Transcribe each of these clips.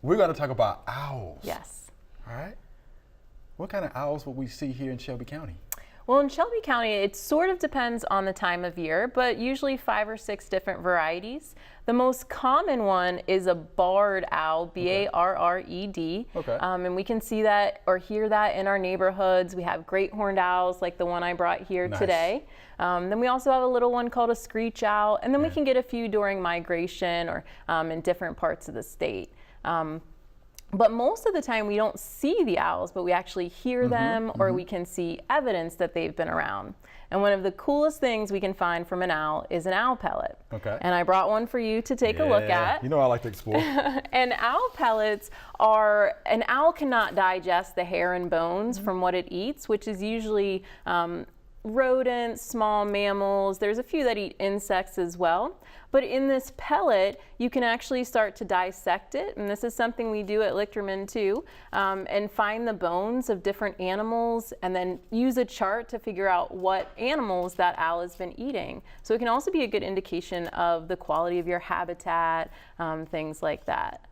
we're going to talk about owls. Yes. All right. What kind of owls will we see here in Shelby County? Well, in Shelby County, it sort of depends on the time of year, but usually 5 or 6 different varieties. The most common one is a barred owl, B-A-R-R-E-D. Okay. And we can see that or hear that in our neighborhoods. We have great horned owls like the one I brought here today. Then we also have a little one called a screech owl, and then we can get a few during migration or in different parts of the state. But most of the time we don't see the owls, but we actually hear them, or we can see evidence that they've been around. And one of the coolest things we can find from an owl is an owl pellet. Okay. And I brought one for you to take a look at. You know I like to explore. And owl pellets are, an owl cannot digest the hair and bones from what it eats, which is usually rodents, small mammals. There's a few that eat insects as well. But in this pellet, you can actually start to dissect it, and this is something we do at Lichterman too, and find the bones of different animals and then use a chart to figure out what animals that owl has been eating. So it can also be a good indication of the quality of your habitat, things like that.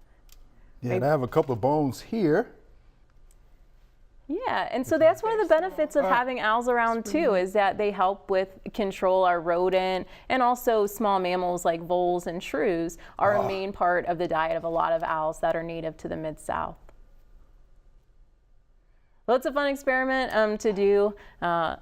Yeah, and I have a couple of bones here. Yeah, and so that's one of the benefits of having owls around too, is that they help with control our rodent, and also small mammals like voles and shrews are a main part of the diet of a lot of owls that are native to the Mid-South. Well, it's a fun experiment to do. Yeah,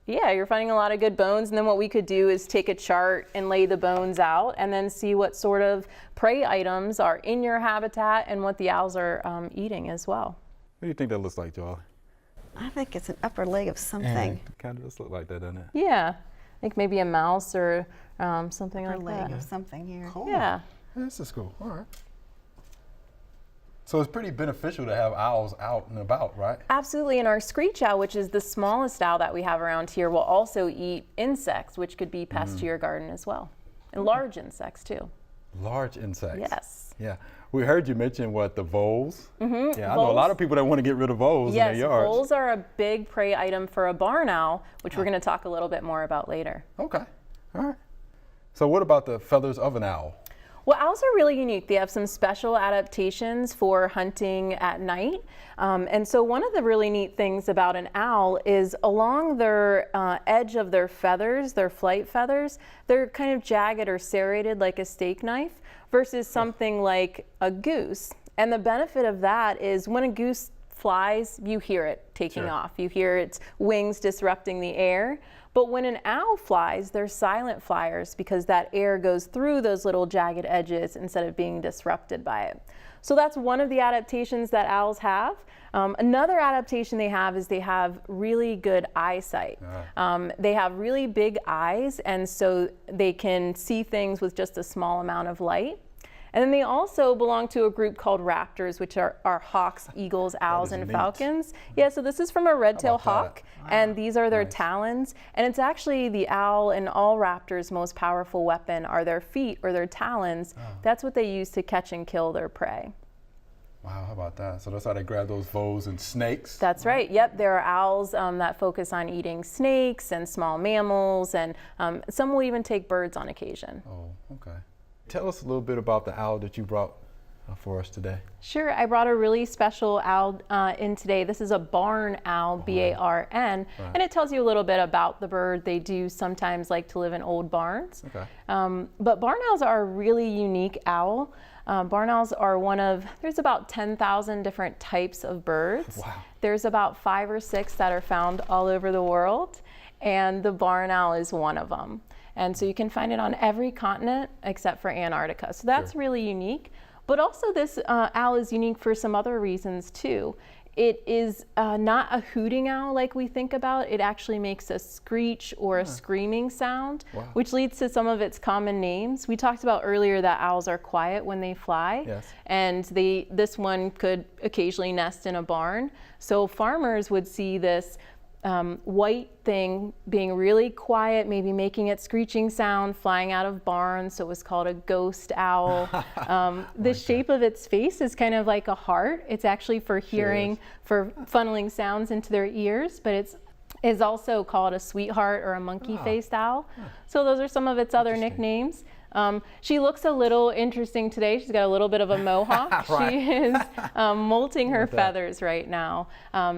you're finding a lot of good bones, and then what we could do is take a chart and lay the bones out and then see what sort of prey items are in your habitat and what the owls are eating as well. What do you think that looks like, Joel? I think it's an upper leg of something. It kind of does look like that, doesn't it? Yeah, like maybe a mouse or something Upper like leg that. of something here. Cool. Yeah. This is cool. All right. So it's pretty beneficial to have owls out and about, right? Absolutely, and our screech owl, which is the smallest owl that we have around here, will also eat insects, which could be pests to your garden as well, and large insects too. Large insects. Yes. Yeah. We heard you mention the voles. Mm-hmm. Yeah, I know a lot of people that want to get rid of voles in their yards. Voles are a big prey item for a barn owl, which we're going to talk a little bit more about later. Okay. All right. So what about the feathers of an owl? Well, owls are really unique. They have some special adaptations for hunting at night. And so one of the really neat things about an owl is along their edge of their feathers, their flight feathers, they're kind of jagged or serrated like a steak knife versus something like a goose. And the benefit of that is when a goose flies, you hear it taking off. You hear its wings disrupting the air. But when an owl flies, they're silent flyers because that air goes through those little jagged edges instead of being disrupted by it. So that's one of the adaptations that owls have. Another adaptation they have is they have really good eyesight. They have really big eyes, and so they can see things with just a small amount of light. And then they also belong to a group called Raptors, which are hawks, eagles, owls, and falcons. Yeah, so this is from a red-tailed hawk, and these are their talons. And it's actually the owl and all raptors' most powerful weapon are their feet or their talons. That's what they use to catch and kill their prey. Wow, how about that? So that's how they grab those voles and snakes? That's right. Yep, there are owls that focus on eating snakes and small mammals, and some will even take birds on occasion. Oh, okay. Tell us a little bit about the owl that you brought for us today. Sure, I brought a really special owl in today. This is a barn owl, B-A-R-N, and it tells you a little bit about the bird. They do sometimes like to live in old barns. Okay. But barn owls are a really unique owl. Barn owls are there's about 10,000 different types of birds. Wow. There's about 5 or 6 that are found all over the world, and the barn owl is one of them. And so you can find it on every continent except for Antarctica. So that's really unique. But also this owl is unique for some other reasons too. It is not a hooting owl like we think about. It actually makes a screech or a screaming sound, which leads to some of its common names. We talked about earlier that owls are quiet when they fly, and this one could occasionally nest in a barn. So farmers would see this white thing being really quiet, maybe making its screeching sound, flying out of barns, so it was called a ghost owl. The shape of its face is kind of like a heart. It's actually for hearing, for funneling sounds into their ears, but it's also called a sweetheart or a monkey-faced owl. So those are some of its other nicknames. She looks a little interesting today. She's got a little bit of a mohawk. Right. She is molting her feathers right now.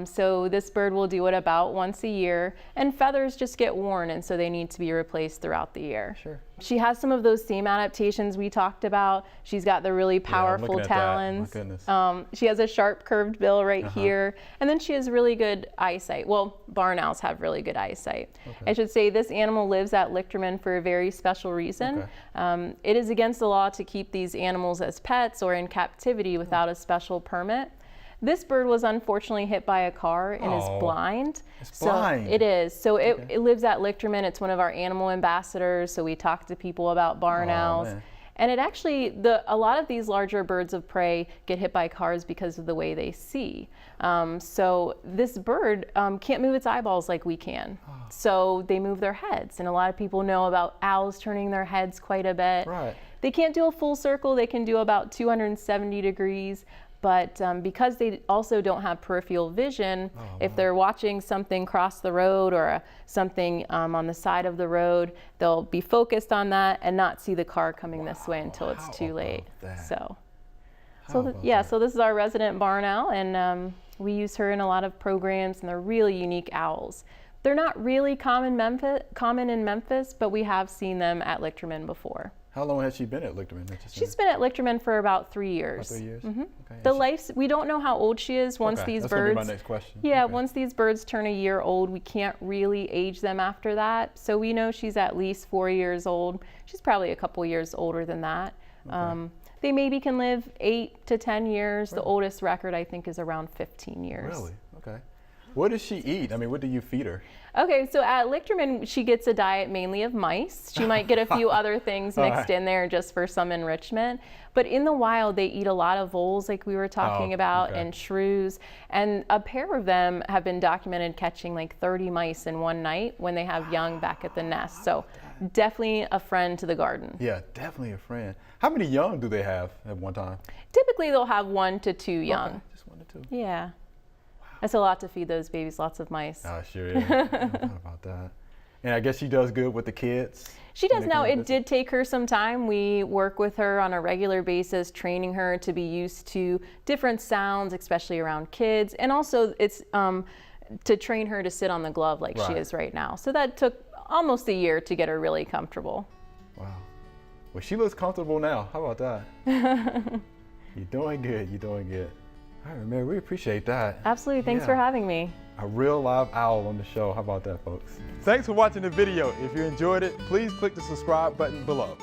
So this bird will do it about once a year, and feathers just get worn, and so they need to be replaced throughout the year. Sure. She has some of those same adaptations we talked about. She's got the really powerful talons. My goodness. She has a sharp curved bill right here, and then she has really good eyesight. Well, barn owls have really good eyesight. I should say this animal lives at Lichterman for a very special reason. It is against the law to keep these animals as pets or in captivity without a special permit. This bird was unfortunately hit by a car and is blind. It's blind. It is. So it lives at Lichterman. It's one of our animal ambassadors. So we talk to people about barn owls. Man. And it actually, a lot of these larger birds of prey get hit by cars because of the way they see. So this bird can't move its eyeballs like we can. So they move their heads. And a lot of people know about owls turning their heads quite a bit. Right. They can't do a full circle. They can do about 270 degrees. But because they also don't have peripheral vision, if they're watching something cross the road or something on the side of the road, they'll be focused on that and not see the car coming this way until it's too late. So this is our resident barn owl, and we use her in a lot of programs, and they're really unique owls. They're not really common in Memphis, but we have seen them at Lichterman before. How long has she been at Lichterman Nature Center? She's been at Lichterman for about 3 years. About 3 years? Okay. We don't know how old she is once these That's birds. gonna be my next question. Yeah, once these birds turn a year old, we can't really age them after that. So we know she's at least 4 years old. She's probably a couple years older than that. They maybe can live 8 to 10 years. The oldest record, I think, is around 15 years. Really? Okay. What does she eat? I mean, what do you feed her? Okay, so at Lichterman, she gets a diet mainly of mice. She might get a few other things mixed in there just for some enrichment. But in the wild, they eat a lot of voles, like we were talking about, and shrews. And a pair of them have been documented catching like 30 mice in one night when they have young back at the nest. So definitely a friend to the garden. Yeah, definitely a friend. How many young do they have at one time? Typically, they'll have 1 to 2 young. Okay, just 1 to 2. Yeah. That's a lot to feed those babies, lots of mice. Oh, sure is. I thought about that. And I guess she does good with the kids. She does now. It did take her some time. We work with her on a regular basis, training her to be used to different sounds, especially around kids. And also it's to train her to sit on the glove like she is right now. So that took almost a year to get her really comfortable. Wow. Well, she looks comfortable now. How about that? You're doing good. You're doing good. All right, man, we appreciate that. Absolutely. Thanks for having me. A real live owl on the show. How about that, folks? Thanks for watching the video. If you enjoyed it, please click the subscribe button below.